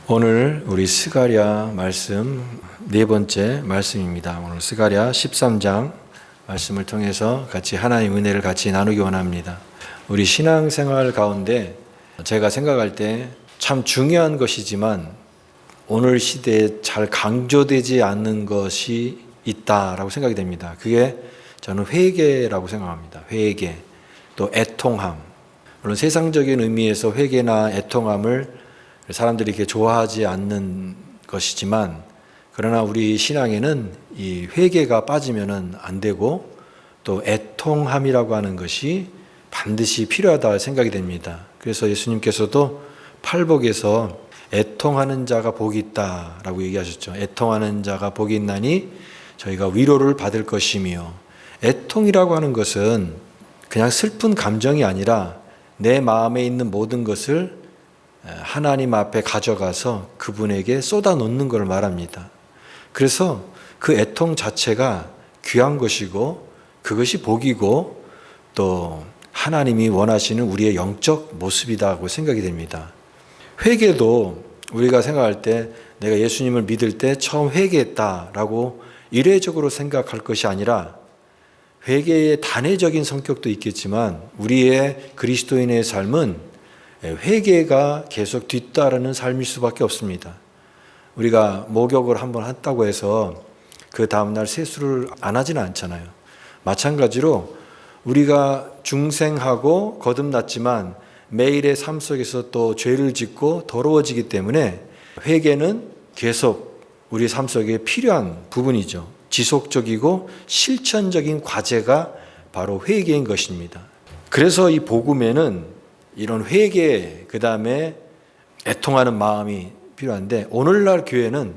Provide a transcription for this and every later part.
오늘 우리 스가랴 말씀 네 번째 말씀입니다. 오늘 스가랴 13장 말씀을 통해서 같이 하나님의 은혜를 같이 나누기 원합니다. 우리 신앙생활 가운데 제가 생각할 때 참 중요한 것이지만 오늘 시대에 잘 강조되지 않는 것이 있다라고 생각이 됩니다. 그게 저는 회개라고 생각합니다. 회개, 또 애통함. 물론 세상적인 의미에서 회개나 애통함을 사람들이 이렇게 좋아하지 않는 것이지만, 그러나 우리 신앙에는 이 회개가 빠지면은 안 되고 또 애통함이라고 하는 것이 반드시 필요하다 생각이 됩니다. 그래서 예수님께서도 팔복에서 애통하는 자가 복이 있다라고 얘기하셨죠. 애통하는 자가 복이 있나니 저희가 위로를 받을 것이며, 애통이라고 하는 것은 그냥 슬픈 감정이 아니라 내 마음에 있는 모든 것을 하나님 앞에 가져가서 그분에게 쏟아놓는 걸 말합니다. 그래서 그 애통 자체가 귀한 것이고 그것이 복이고 또 하나님이 원하시는 우리의 영적 모습이라고 생각이 됩니다. 회개도 우리가 생각할 때 내가 예수님을 믿을 때 처음 회개했다라고 이례적으로 생각할 것이 아니라, 회개의 단회적인 성격도 있겠지만 우리의 그리스도인의 삶은 회개가 계속 뒤따르는 삶일 수밖에 없습니다. 우리가 목욕을 한번 했다고 해서 그 다음날 세수를 안 하지는 않잖아요. 마찬가지로 우리가 중생하고 거듭났지만 매일의 삶 속에서 또 죄를 짓고 더러워지기 때문에 회개는 계속 우리 삶 속에 필요한 부분이죠. 지속적이고 실천적인 과제가 바로 회개인 것입니다. 그래서 이 복음에는 이런 회개, 그 다음에 애통하는 마음이 필요한데, 오늘날 교회는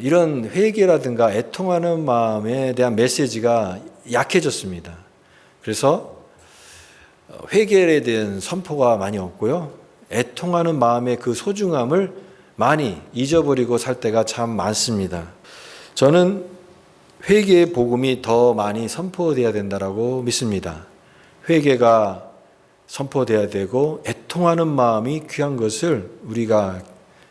이런 회개라든가 애통하는 마음에 대한 메시지가 약해졌습니다. 그래서 회개에 대한 선포가 많이 없고요, 애통하는 마음의 그 소중함을 많이 잊어버리고 살 때가 참 많습니다. 저는 회개의 복음이 더 많이 선포되어야 된다고 믿습니다. 회개가 선포돼야 되고 애통하는 마음이 귀한 것을 우리가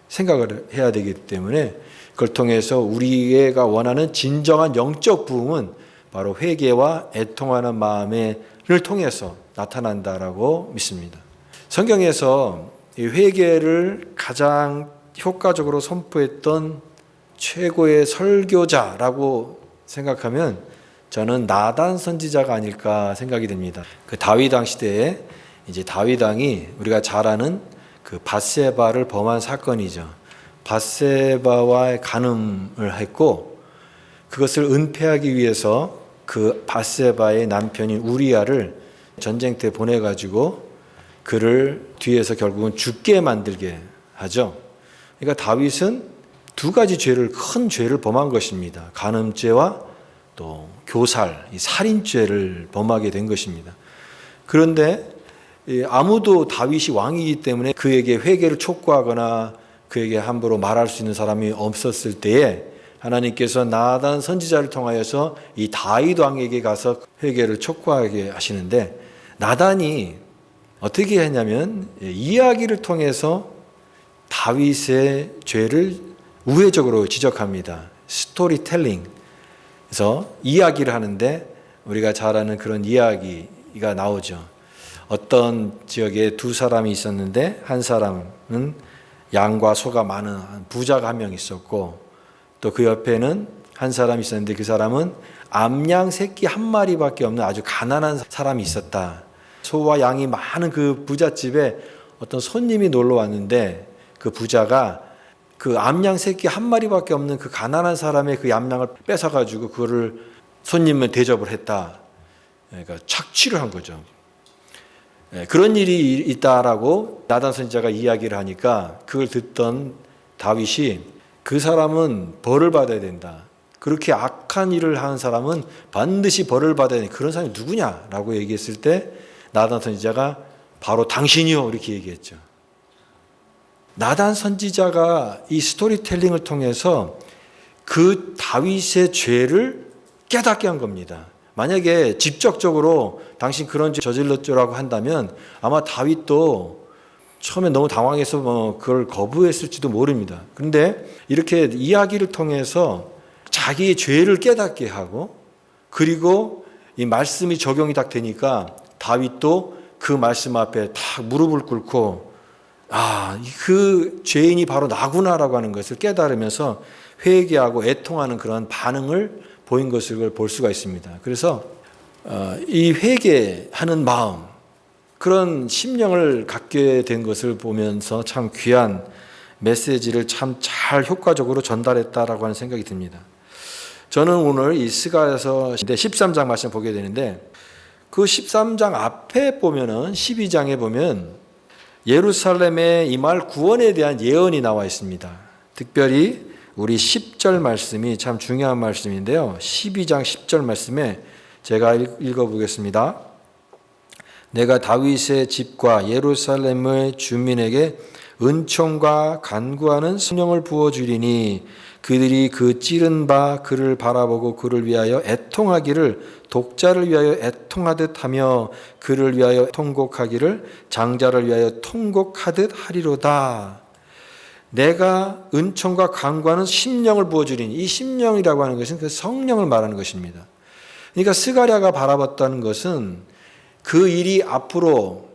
생각을 해야 되기 때문에, 그걸 통해서 우리가 원하는 진정한 영적 부흥은 바로 회개와 애통하는 마음을 통해서 나타난다라고 믿습니다. 성경에서 이 회개를 가장 효과적으로 선포했던 최고의 설교자라고 생각하면 저는 나단 선지자가 아닐까 생각이 됩니다. 그 다윗 왕 시대에 이제 다윗 왕이 우리가 잘 아는 그 밧세바를 범한 사건이죠. 밧세바와의 간음을 했고, 그것을 은폐하기 위해서 그 밧세바의 남편인 우리아를 전쟁터에 보내가지고 그를 뒤에서 결국은 죽게 만들게 하죠. 그러니까 다윗은 두 가지 큰 죄를 범한 것입니다. 간음죄와 또 교살, 이 살인죄를 범하게 된 것입니다. 그런데 아무도 다윗이 왕이기 때문에 그에게 회개를 촉구하거나 그에게 함부로 말할 수 있는 사람이 없었을 때에 하나님께서 나단 선지자를 통하여서 이 다윗 왕에게 가서 회개를 촉구하게 하시는데, 나단이 어떻게 했냐면 이야기를 통해서 다윗의 죄를 우회적으로 지적합니다. 스토리텔링. 그래서 이야기를 하는데 우리가 잘 아는 그런 이야기가 나오죠. 어떤 지역에 두 사람이 있었는데, 한 사람은 양과 소가 많은 부자가 한 명 있었고, 또 그 옆에는 한 사람이 있었는데 그 사람은 암양 새끼 한 마리밖에 없는 아주 가난한 사람이 있었다. 소와 양이 많은 그 부잣집에 어떤 손님이 놀러 왔는데, 그 부자가 그 암양 새끼 한 마리밖에 없는 그 가난한 사람의 그 암양을 뺏어가지고 그거를 손님을 대접을 했다. 그러니까 착취를 한 거죠. 그런 일이 있다라고 나단 선지자가 이야기를 하니까 그걸 듣던 다윗이 그 사람은 벌을 받아야 된다. 그렇게 악한 일을 하는 사람은 반드시 벌을 받아야 된다. 그런 사람이 누구냐라고 얘기했을 때 나단 선지자가 바로 당신이요 이렇게 얘기했죠. 나단 선지자가 이 스토리텔링을 통해서 그 다윗의 죄를 깨닫게 한 겁니다. 만약에 직접적으로 당신 그런 죄 저질렀죠라고 한다면 아마 다윗도 처음에 너무 당황해서 그걸 거부했을지도 모릅니다. 그런데 이렇게 이야기를 통해서 자기의 죄를 깨닫게 하고, 그리고 이 말씀이 적용이 딱 되니까 다윗도 그 말씀 앞에 딱 무릎을 꿇고 그 죄인이 바로 나구나라고 하는 것을 깨달으면서 회개하고 애통하는 그런 반응을 보인 것을 볼 수가 있습니다. 그래서 이 회개하는 마음, 그런 심령을 갖게 된 것을 보면서 참 귀한 메시지를 참 잘 효과적으로 전달했다라고 하는 생각이 듭니다. 저는 오늘 이 스가랴서 13장 말씀 보게 되는데, 그 13장 앞에 보면은 12장에 보면 예루살렘에 임할 구원에 대한 예언이 나와 있습니다. 특별히 우리 10절 말씀이 참 중요한 말씀인데요. 12장 10절 말씀에 제가 읽어보겠습니다. 내가 다윗의 집과 예루살렘의 주민에게 은총과 간구하는 성령을 부어주리니 그들이 그 찌른 바 그를 바라보고 그를 위하여 애통하기를 독자를 위하여 애통하듯 하며 그를 위하여 통곡하기를 장자를 위하여 통곡하듯 하리로다. 내가 은총과 간구하는 심령을 부어주리니, 이 심령이라고 하는 것은 그 성령을 말하는 것입니다. 그러니까 스가랴가 바라봤다는 것은 그 일이 앞으로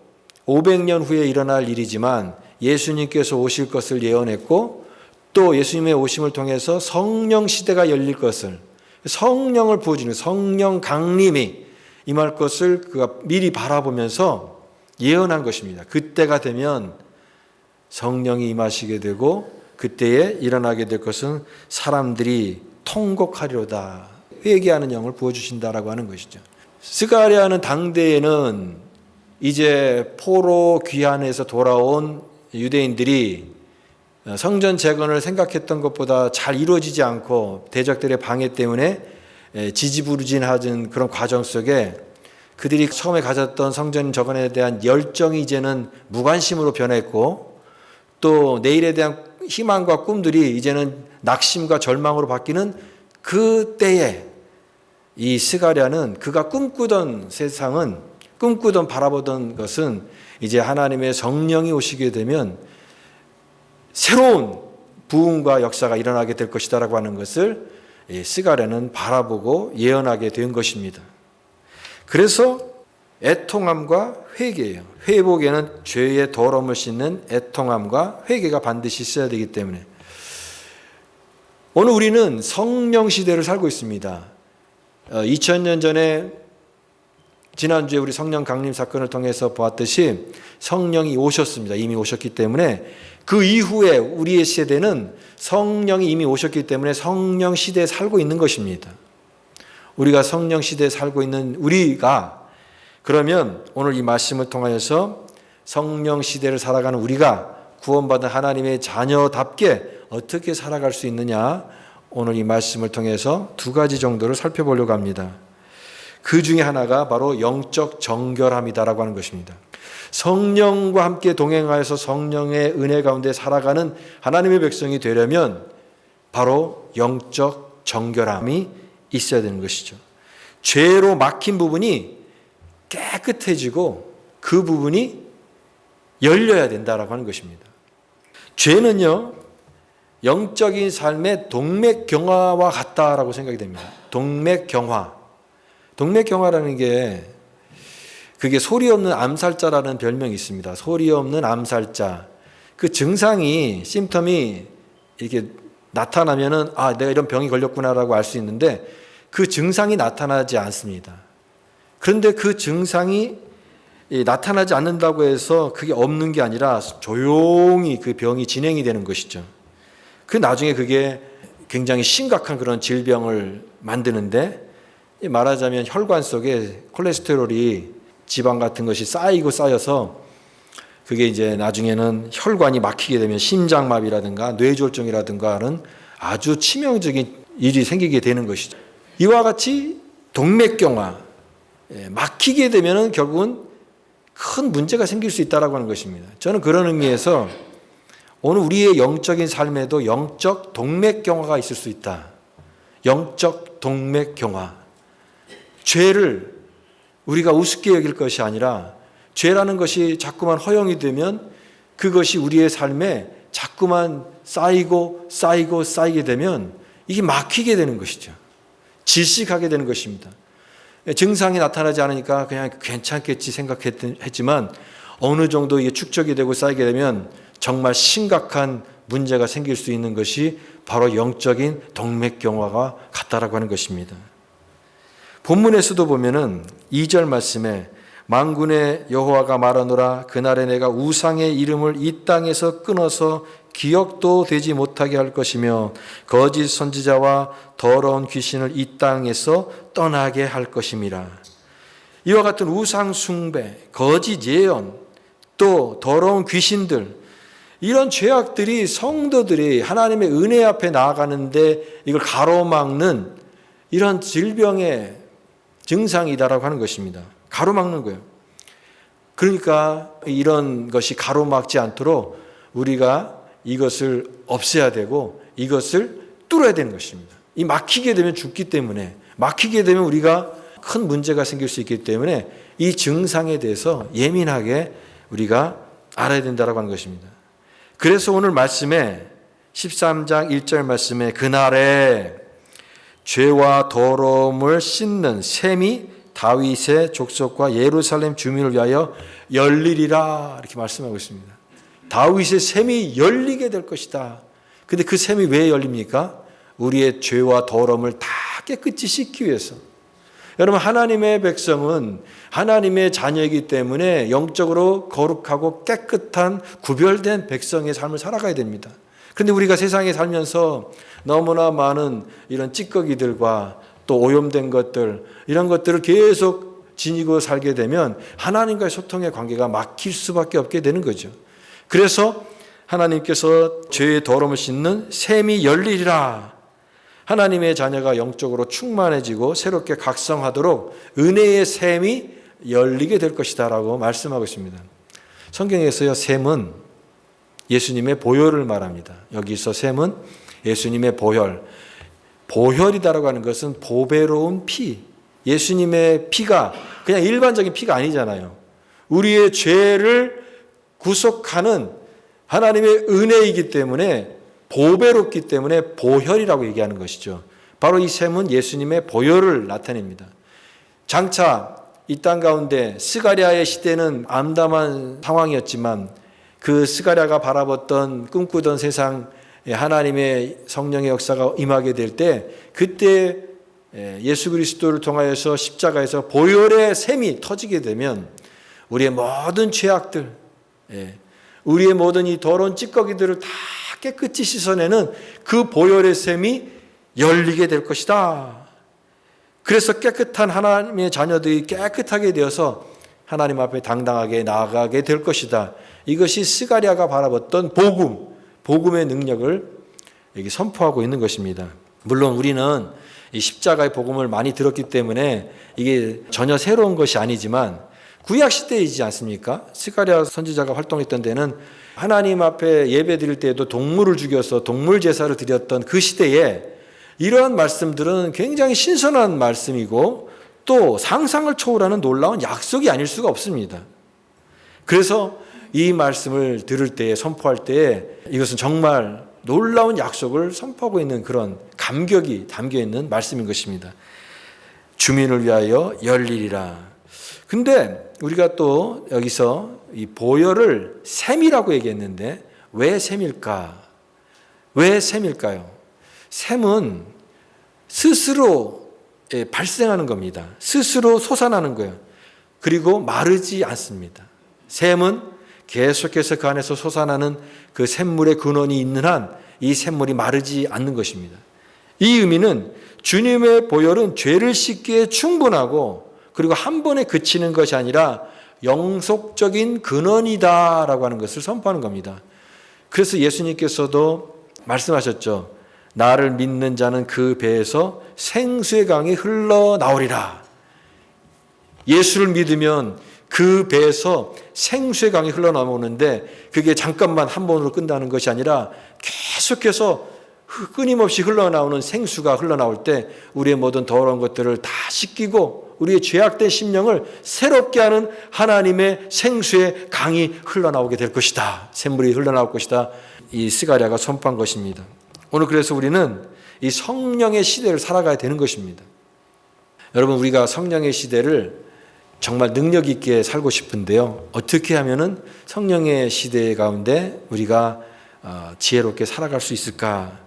500년 후에 일어날 일이지만 예수님께서 오실 것을 예언했고, 또 예수님의 오심을 통해서 성령 시대가 열릴 것을, 성령을 부어주는 성령 강림이 임할 것을 그가 미리 바라보면서 예언한 것입니다. 그때가 되면 성령이 임하시게 되고 그때에 일어나게 될 것은 사람들이 통곡하리로다. 회개하는 영을 부어주신다라고 하는 것이죠. 스가랴는 당대에는 이제 포로 귀환에서 돌아온 유대인들이 성전 재건을 생각했던 것보다 잘 이루어지지 않고 대적들의 방해 때문에 지지부진하던 그런 과정 속에 그들이 처음에 가졌던 성전 재건에 대한 열정이 이제는 무관심으로 변했고, 또 내일에 대한 희망과 꿈들이 이제는 낙심과 절망으로 바뀌는 그 때에 이 스가랴는 그가 꿈꾸던 세상은, 꿈꾸던 바라보던 것은 이제 하나님의 성령이 오시게 되면 새로운 부흥과 역사가 일어나게 될 것이다라고 하는 것을 스가랴는 바라보고 예언하게 된 것입니다. 그래서 애통함과 회개예요. 회복에는 죄의 더러움을 씻는 애통함과 회개가 반드시 있어야 되기 때문에 오늘 우리는 성령 시대를 살고 있습니다. 2000년 전에 지난주에 우리 성령 강림 사건을 통해서 보았듯이 성령이 오셨습니다. 이미 오셨기 때문에 그 이후에 우리의 세대는 성령이 이미 오셨기 때문에 성령 시대에 살고 있는 것입니다. 우리가 성령 시대에 살고 있는 우리가, 그러면 오늘 이 말씀을 통하여서 성령 시대를 살아가는 우리가 구원받은 하나님의 자녀답게 어떻게 살아갈 수 있느냐, 오늘 이 말씀을 통해서 두 가지 정도를 살펴보려고 합니다. 그 중에 하나가 바로 영적 정결함이다라고 하는 것입니다. 성령과 함께 동행하여서 성령의 은혜 가운데 살아가는 하나님의 백성이 되려면 바로 영적 정결함이 있어야 되는 것이죠. 죄로 막힌 부분이 깨끗해지고 그 부분이 열려야 된다라고 하는 것입니다. 죄는요, 영적인 삶의 동맥경화와 같다라고 생각이 됩니다. 동맥경화. 동맥경화라는 게 그게 소리 없는 암살자라는 별명이 있습니다. 소리 없는 암살자. 그 증상이, 심텀이 이렇게 나타나면은 내가 이런 병이 걸렸구나라고 알 수 있는데 그 증상이 나타나지 않습니다. 그런데 그 증상이 나타나지 않는다고 해서 그게 없는 게 아니라 조용히 그 병이 진행이 되는 것이죠. 그 나중에 그게 굉장히 심각한 그런 질병을 만드는데, 말하자면 혈관 속에 콜레스테롤이 지방 같은 것이 쌓여서 그게 이제 나중에는 혈관이 막히게 되면 심장마비라든가 뇌졸중이라든가 하는 아주 치명적인 일이 생기게 되는 것이죠. 이와 같이 동맥경화, 막히게 되면은 결국은 큰 문제가 생길 수 있다라고 하는 것입니다. 저는 그런 의미에서 오늘 우리의 영적인 삶에도 영적 동맥경화가 있을 수 있다. 영적 동맥경화. 죄를 우리가 우습게 여길 것이 아니라 죄라는 것이 자꾸만 허용이 되면 그것이 우리의 삶에 자꾸만 쌓이게 되면 이게 막히게 되는 것이죠. 질식하게 되는 것입니다. 증상이 나타나지 않으니까 그냥 괜찮겠지 생각했지만 어느 정도 이게 축적이 되고 쌓이게 되면 정말 심각한 문제가 생길 수 있는 것이 바로 영적인 동맥경화가 같다라고 하는 것입니다. 본문에서도 보면은 2절 말씀에 만군의 여호와가 말하노라 그날에 내가 우상의 이름을 이 땅에서 끊어서 기억도 되지 못하게 할 것이며 거짓 선지자와 더러운 귀신을 이 땅에서 떠나게 할 것임이라. 이와 같은 우상 숭배, 거짓 예언, 또 더러운 귀신들, 이런 죄악들이 성도들이 하나님의 은혜 앞에 나아가는데 이걸 가로막는 이런 질병의 증상이다라고 하는 것입니다. 가로막는 거예요. 그러니까 이런 것이 가로막지 않도록 우리가 이것을 없애야 되고 이것을 뚫어야 되는 것입니다. 이 막히게 되면 죽기 때문에, 막히게 되면 우리가 큰 문제가 생길 수 있기 때문에 이 증상에 대해서 예민하게 우리가 알아야 된다고 하는 것입니다. 그래서 오늘 말씀에 13장 1절 말씀에 그날에 죄와 더러움을 씻는 셈이 다윗의 족속과 예루살렘 주민을 위하여 열리리라 이렇게 말씀하고 있습니다. 다윗의 셈이 열리게 될 것이다. 근데 그 셈이 왜 열립니까? 우리의 죄와 더러움을 다 깨끗이 씻기 위해서. 여러분, 하나님의 백성은 하나님의 자녀이기 때문에 영적으로 거룩하고 깨끗한 구별된 백성의 삶을 살아가야 됩니다. 그런데 우리가 세상에 살면서 너무나 많은 이런 찌꺼기들과 또 오염된 것들, 이런 것들을 계속 지니고 살게 되면 하나님과의 소통의 관계가 막힐 수밖에 없게 되는 거죠. 그래서 하나님께서 죄의 더러움을 씻는 셈이 열리리라. 하나님의 자녀가 영적으로 충만해지고 새롭게 각성하도록 은혜의 셈이 열리게 될 것이다 라고 말씀하고 있습니다. 성경에서요, 셈은 예수님의 보혈을 말합니다. 여기서 셈은 예수님의 보혈. 보혈이다라고 하는 것은 보배로운 피. 예수님의 피가 그냥 일반적인 피가 아니잖아요. 우리의 죄를 구속하는 하나님의 은혜이기 때문에 보배롭기 때문에 보혈이라고 얘기하는 것이죠. 바로 이 셈은 예수님의 보혈을 나타냅니다. 장차 이 땅 가운데 스가랴의 시대는 암담한 상황이었지만 그 스가랴가 바라봤던 꿈꾸던 세상 하나님의 성령의 역사가 임하게 될 때 그때 예수 그리스도를 통하여서 십자가에서 보혈의 셈이 터지게 되면 우리의 모든 죄악들, 우리의 모든 이 더러운 찌꺼기들을 다 깨끗이 씻어내는 그 보혈의 셈이 열리게 될 것이다. 그래서 깨끗한 하나님의 자녀들이 깨끗하게 되어서 하나님 앞에 당당하게 나아가게 될 것이다. 이것이 스가랴가 바라봤던 복음의 능력을 여기 선포하고 있는 것입니다. 물론 우리는 이 십자가의 복음을 많이 들었기 때문에 이게 전혀 새로운 것이 아니지만 구약 시대이지 않습니까? 스가랴 선지자가 활동했던 데는 하나님 앞에 예배 드릴 때에도 동물을 죽여서 동물 제사를 드렸던 그 시대에 이러한 말씀들은 굉장히 신선한 말씀이고 또 상상을 초월하는 놀라운 약속이 아닐 수가 없습니다. 그래서 이 말씀을 들을 때, 선포할 때 이것은 정말 놀라운 약속을 선포하고 있는 그런 감격이 담겨있는 말씀인 것입니다. 주민을 위하여 열리리라. 근데 우리가 또 여기서 이 보혈을 셈이라고 얘기했는데 왜 셈일까? 왜 셈일까요? 셈은 스스로 발생하는 겁니다. 스스로 솟아나는 거예요. 그리고 마르지 않습니다. 셈은 계속해서 그 안에서 솟아나는 그 샘물의 근원이 있는 한 이 샘물이 마르지 않는 것입니다. 이 의미는 주님의 보혈은 죄를 씻기에 충분하고 그리고 한 번에 그치는 것이 아니라 영속적인 근원이다라고 하는 것을 선포하는 겁니다. 그래서 예수님께서도 말씀하셨죠. 나를 믿는 자는 그 배에서 생수의 강이 흘러나오리라. 예수를 믿으면 그 배에서 생수의 강이 흘러나오는데 그게 잠깐만 한 번으로 끝나는 것이 아니라 계속해서 끊임없이 흘러나오는 생수가 흘러나올 때 우리의 모든 더러운 것들을 다 씻기고 우리의 죄악된 심령을 새롭게 하는 하나님의 생수의 강이 흘러나오게 될 것이다. 샘물이 흘러나올 것이다. 이 스가랴가 선포한 것입니다. 오늘 그래서 우리는 이 성령의 시대를 살아가야 되는 것입니다. 여러분, 우리가 성령의 시대를 정말 능력 있게 살고 싶은데요. 어떻게 하면은 성령의 시대 가운데 우리가 지혜롭게 살아갈 수 있을까?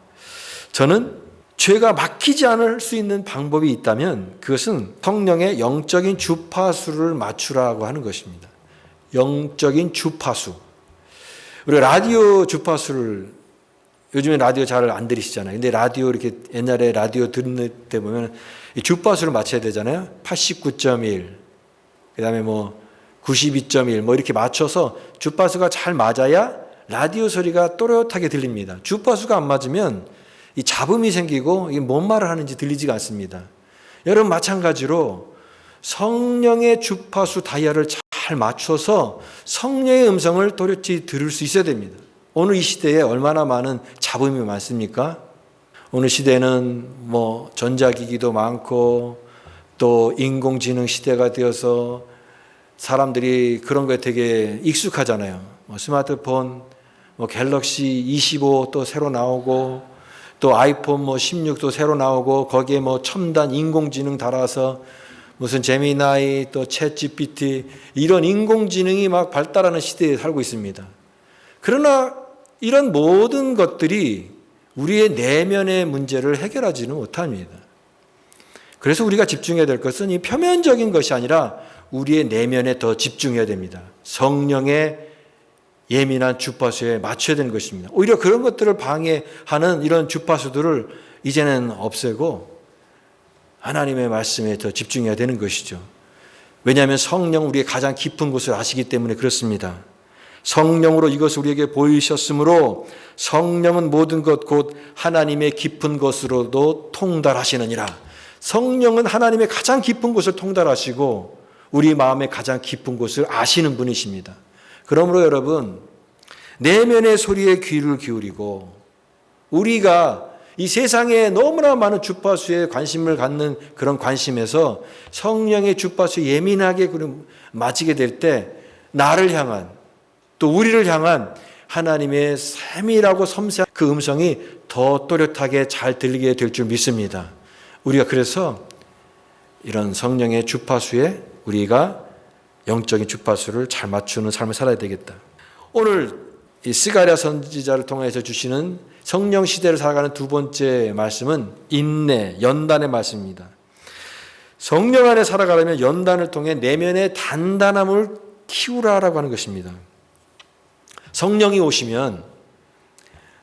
저는 죄가 막히지 않을 수 있는 방법이 있다면 그것은 성령의 영적인 주파수를 맞추라고 하는 것입니다. 영적인 주파수. 우리가 라디오 주파수를 요즘에 라디오 잘 안 들으시잖아요. 근데 라디오 이렇게 옛날에 라디오 듣는 때 보면 주파수를 맞춰야 되잖아요. 89.1, 그다음에 92.1 이렇게 맞춰서 주파수가 잘 맞아야 라디오 소리가 또렷하게 들립니다. 주파수가 안 맞으면 이 잡음이 생기고 이게 뭔 말을 하는지 들리지가 않습니다. 여러분, 마찬가지로 성령의 주파수 다이얼을 잘 맞춰서 성령의 음성을 또렷이 들을 수 있어야 됩니다. 오늘 이 시대에 얼마나 많은 잡음이 많습니까? 오늘 시대는 전자기기도 많고 또 인공지능 시대가 되어서 사람들이 그런 거에 되게 익숙하잖아요. 스마트폰, 갤럭시 25 또 새로 나오고 또 아이폰 16도 새로 나오고 거기에 첨단 인공지능 달아서 무슨 제미나이 또 챗 GPT 이런 인공지능이 막 발달하는 시대에 살고 있습니다. 그러나 이런 모든 것들이 우리의 내면의 문제를 해결하지는 못합니다. 그래서 우리가 집중해야 될 것은 이 표면적인 것이 아니라 우리의 내면에 더 집중해야 됩니다. 성령의 예민한 주파수에 맞춰야 되는 것입니다. 오히려 그런 것들을 방해하는 이런 주파수들을 이제는 없애고 하나님의 말씀에 더 집중해야 되는 것이죠. 왜냐하면 성령 우리의 가장 깊은 곳을 아시기 때문에 그렇습니다. 성령으로 이것을 우리에게 보이셨으므로 성령은 모든 것 곧 하나님의 깊은 곳으로도 통달하시느니라. 성령은 하나님의 가장 깊은 곳을 통달하시고 우리 마음의 가장 깊은 곳을 아시는 분이십니다. 그러므로 여러분, 내면의 소리에 귀를 기울이고 우리가 이 세상에 너무나 많은 주파수에 관심을 갖는 그런 관심에서 성령의 주파수에 예민하게 맞추게 될 때 나를 향한 또 우리를 향한 하나님의 세밀하고 섬세한 그 음성이 더 또렷하게 잘 들리게 될 줄 믿습니다. 우리가 그래서 이런 성령의 주파수에 우리가 영적인 주파수를 잘 맞추는 삶을 살아야 되겠다. 오늘 이 스가랴 선지자를 통해서 주시는 성령 시대를 살아가는 두 번째 말씀은 인내, 연단의 말씀입니다. 성령 안에 살아가려면 연단을 통해 내면의 단단함을 키우라라고 하는 것입니다. 성령이 오시면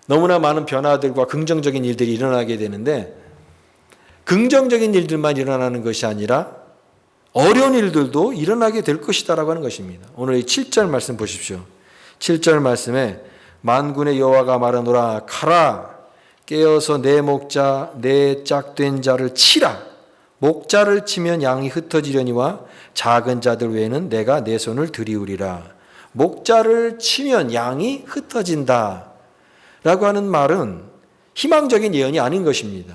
너무나 많은 변화들과 긍정적인 일들이 일어나게 되는데 긍정적인 일들만 일어나는 것이 아니라 어려운 일들도 일어나게 될 것이다라고 하는 것입니다. 오늘 이 7절 말씀 보십시오. 7절 말씀에 만군의 여호와가 말하노라 가라 깨어서 내 목자 내 짝된 자를 치라 목자를 치면 양이 흩어지려니와 작은 자들 외에는 내가 내 손을 들이우리라. 목자를 치면 양이 흩어진다 라고 하는 말은 희망적인 예언이 아닌 것입니다.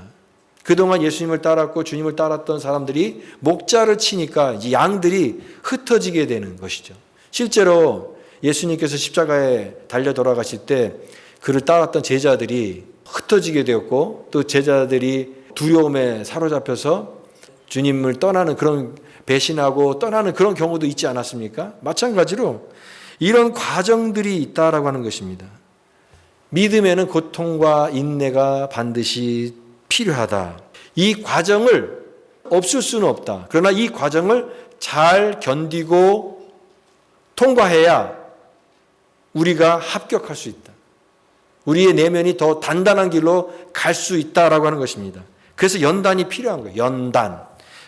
그동안 예수님을 따랐고 주님을 따랐던 사람들이 목자를 치니까 이제 양들이 흩어지게 되는 것이죠. 실제로 예수님께서 십자가에 달려 돌아가실 때 그를 따랐던 제자들이 흩어지게 되었고 또 제자들이 두려움에 사로잡혀서 주님을 떠나는 그런 배신하고 떠나는 그런 경우도 있지 않았습니까? 마찬가지로 이런 과정들이 있다라고 하는 것입니다. 믿음에는 고통과 인내가 반드시 필요하다. 이 과정을 없을 수는 없다. 그러나 이 과정을 잘 견디고 통과해야 우리가 합격할 수 있다. 우리의 내면이 더 단단한 길로 갈 수 있다라고 하는 것입니다. 그래서 연단이 필요한 거예요. 연단.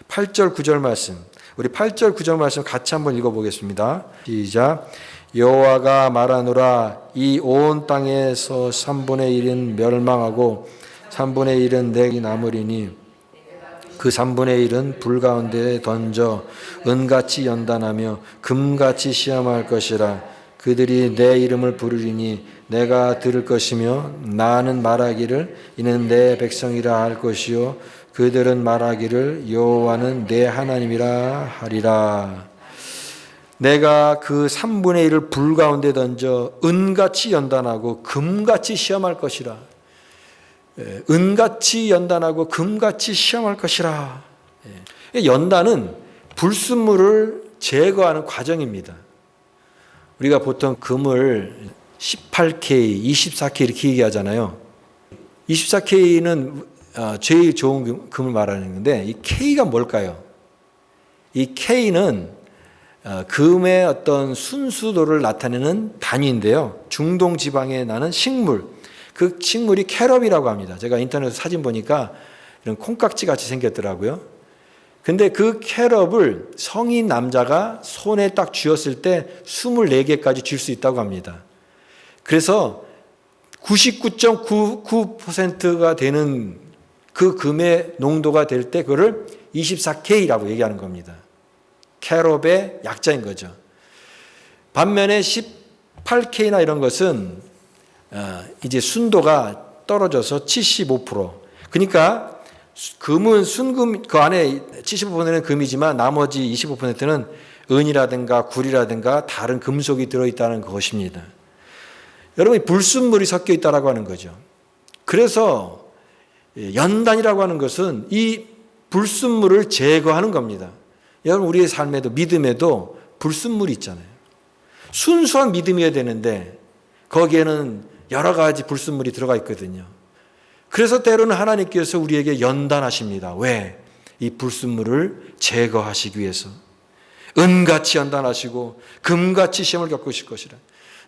8절 9절 말씀. 우리 8절 9절 말씀 같이 한번 읽어보겠습니다. 시작. 여호와가 말하노라 이 온 땅에서 3분의 1은 멸망하고 3분의 1은 내게 남으리니 그 3분의 1은 불 가운데 던져 은같이 연단하며 금같이 시험할 것이라. 그들이 내 이름을 부르리니 내가 들을 것이며 나는 말하기를 이는 내 백성이라 할 것이요 그들은 말하기를 여호와는 내 하나님이라 하리라. 내가 그 3분의 1을 불 가운데 던져 은같이 연단하고 금같이 시험할 것이라. 은같이 연단하고 금같이 시험할 것이라. 연단은 불순물을 제거하는 과정입니다. 우리가 보통 금을 18K, 24K 이렇게 얘기하잖아요. 24K는 제일 좋은 금을 말하는 건데 이 K가 뭘까요? 이 K는 금의 어떤 순수도를 나타내는 단위인데요. 중동 지방에 나는 식물, 그 식물이 캐럽이라고 합니다. 제가 인터넷에 사진 보니까 이런 콩깍지 같이 생겼더라고요. 근데 그 캐럽을 성인 남자가 손에 딱 쥐었을 때 24개까지 쥘 수 있다고 합니다. 그래서 99.99%가 되는 그 금의 농도가 될 때 그거를 24K라고 얘기하는 겁니다. 캐럽의 약자인 거죠. 반면에 18K나 이런 것은 이제 순도가 떨어져서 75%. 그러니까 금은 순금, 그 안에 75%는 금이지만 나머지 25%는 은이라든가 굴이라든가 다른 금속이 들어있다는 것입니다. 여러분, 불순물이 섞여 있다고 하는 거죠. 그래서 연단이라고 하는 것은 이 불순물을 제거하는 겁니다. 여러분, 우리의 삶에도 믿음에도 불순물이 있잖아요. 순수한 믿음이어야 되는데 거기에는 여러 가지 불순물이 들어가 있거든요. 그래서 때로는 하나님께서 우리에게 연단하십니다. 왜? 이 불순물을 제거하시기 위해서. 은같이 연단하시고 금같이 시험을 겪으실 것이라.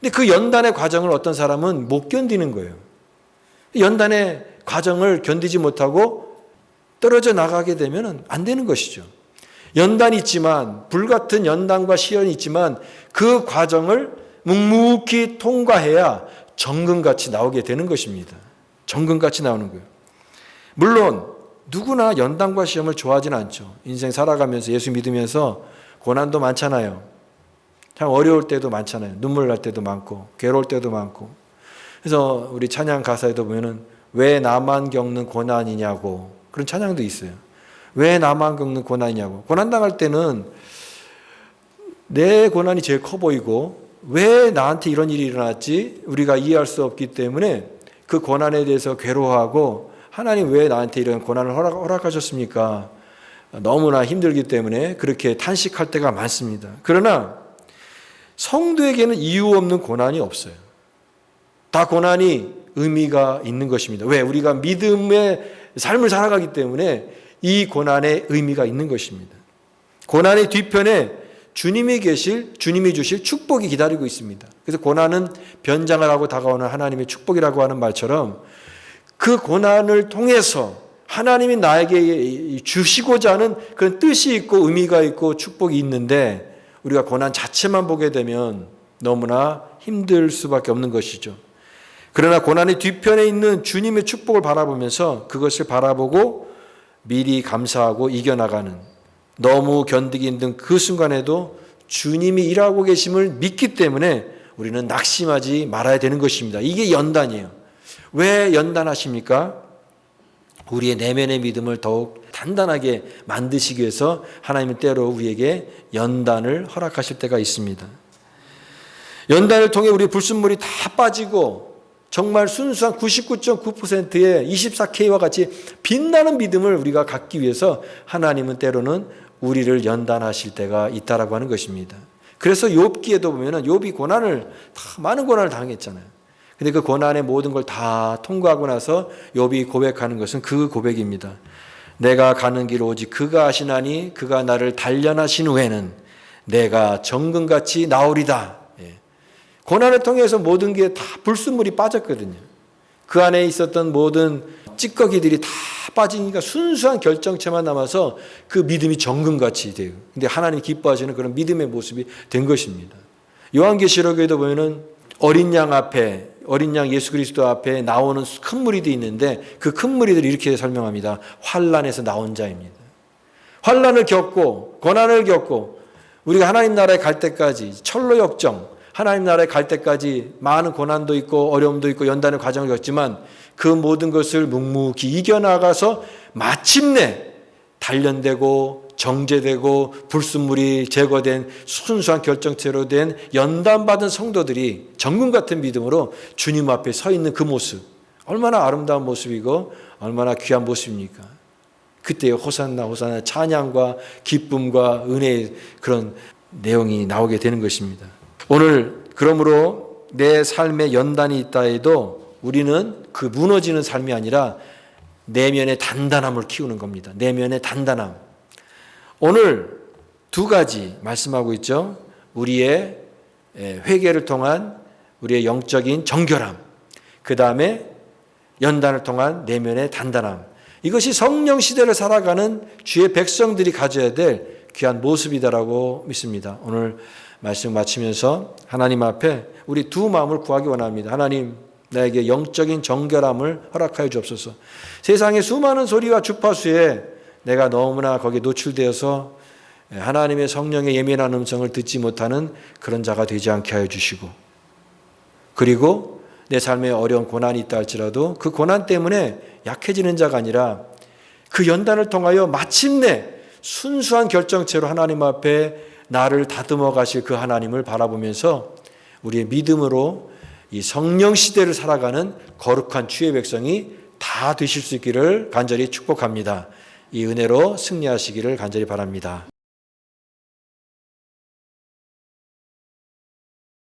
근데 그 연단의 과정을 어떤 사람은 못 견디는 거예요. 연단의 과정을 견디지 못하고 떨어져 나가게 되면 안 되는 것이죠. 연단이 있지만, 불같은 연단과 시련이 있지만 그 과정을 묵묵히 통과해야 정금같이 나오게 되는 것입니다. 정금같이 나오는 거예요. 물론 누구나 연단과 시험을 좋아하지는 않죠. 인생 살아가면서 예수 믿으면서 고난도 많잖아요. 참 어려울 때도 많잖아요. 눈물 날 때도 많고 괴로울 때도 많고. 그래서 우리 찬양 가사에도 보면은 왜 나만 겪는 고난이냐고 그런 찬양도 있어요. 왜 나만 겪는 고난이냐고. 고난당할 때는 내 고난이 제일 커 보이고 왜 나한테 이런 일이 일어났지 우리가 이해할 수 없기 때문에 그 고난에 대해서 괴로워하고 하나님 왜 나한테 이런 고난을 허락하셨습니까? 너무나 힘들기 때문에 그렇게 탄식할 때가 많습니다. 그러나 성도에게는 이유 없는 고난이 없어요. 다 고난이 의미가 있는 것입니다. 왜? 우리가 믿음의 삶을 살아가기 때문에 이 고난에 의미가 있는 것입니다. 고난의 뒤편에 주님이 주실 축복이 기다리고 있습니다. 그래서 고난은 변장을 하고 다가오는 하나님의 축복이라고 하는 말처럼 그 고난을 통해서 하나님이 나에게 주시고자 하는 그런 뜻이 있고 의미가 있고 축복이 있는데 우리가 고난 자체만 보게 되면 너무나 힘들 수밖에 없는 것이죠. 그러나 고난의 뒤편에 있는 주님의 축복을 바라보면서 그것을 바라보고 미리 감사하고 이겨나가는, 너무 견디기 힘든 그 순간에도 주님이 일하고 계심을 믿기 때문에 우리는 낙심하지 말아야 되는 것입니다. 이게 연단이에요. 왜 연단하십니까? 우리의 내면의 믿음을 더욱 단단하게 만드시기 위해서 하나님은 때로 우리에게 연단을 허락하실 때가 있습니다. 연단을 통해 우리 불순물이 다 빠지고 정말 순수한 99.9%의 24K와 같이 빛나는 믿음을 우리가 갖기 위해서 하나님은 때로는 우리를 연단하실 때가 있다라고 하는 것입니다. 그래서 욥기에도 보면은 욥이 많은 고난을 당했잖아요. 근데 그 고난의 모든 걸 다 통과하고 나서 욥이 고백하는 것은 그 고백입니다. 내가 가는 길 오직 그가 아시나니 그가 나를 단련하신 후에는 내가 정금같이 나오리다. 고난을 통해서 모든 게 다 불순물이 빠졌거든요. 그 안에 있었던 모든 찌꺼기들이 다 빠지니까 순수한 결정체만 남아서 그 믿음이 정금같이 돼요. 근데 하나님이 기뻐하시는 그런 믿음의 모습이 된 것입니다. 요한계시록에도 보면은 어린 양 예수 그리스도 앞에 나오는 큰 무리도 있는데 그 큰 무리들이 이렇게 설명합니다. 환난에서 나온 자입니다. 환난을 겪고 고난을 겪고 우리가 하나님 나라에 갈 때까지 철로 역정, 하나님 나라에 갈 때까지 많은 고난도 있고 어려움도 있고 연단의 과정을 겪지만 그 모든 것을 묵묵히 이겨나가서 마침내 단련되고 정제되고 불순물이 제거된 순수한 결정체로 된 연단받은 성도들이 정금 같은 믿음으로 주님 앞에 서 있는 그 모습, 얼마나 아름다운 모습이고 얼마나 귀한 모습입니까? 그때 호산나 호산나 찬양과 기쁨과 은혜의 그런 내용이 나오게 되는 것입니다. 오늘 그러므로 내 삶에 연단이 있다 해도 우리는 그 무너지는 삶이 아니라 내면의 단단함을 키우는 겁니다. 내면의 단단함. 오늘 두 가지 말씀하고 있죠. 우리의 회개를 통한 우리의 영적인 정결함, 그 다음에 연단을 통한 내면의 단단함. 이것이 성령 시대를 살아가는 주의 백성들이 가져야 될 귀한 모습이다라고 믿습니다. 오늘 말씀 마치면서 하나님 앞에 우리 두 마음을 구하기 원합니다. 하나님, 나에게 영적인 정결함을 허락하여 주옵소서. 세상의 수많은 소리와 주파수에 내가 너무나 거기에 노출되어서 하나님의 성령의 예민한 음성을 듣지 못하는 그런 자가 되지 않게 하여 주시고, 그리고 내 삶에 어려운 고난이 있다 할지라도 그 고난 때문에 약해지는 자가 아니라 그 연단을 통하여 마침내 순수한 결정체로 하나님 앞에 나를 다듬어 가실 그 하나님을 바라보면서 우리의 믿음으로 이 성령 시대를 살아가는 거룩한 주의 백성이 다 되실 수 있기를 간절히 축복합니다. 이 은혜로 승리하시기를 간절히 바랍니다.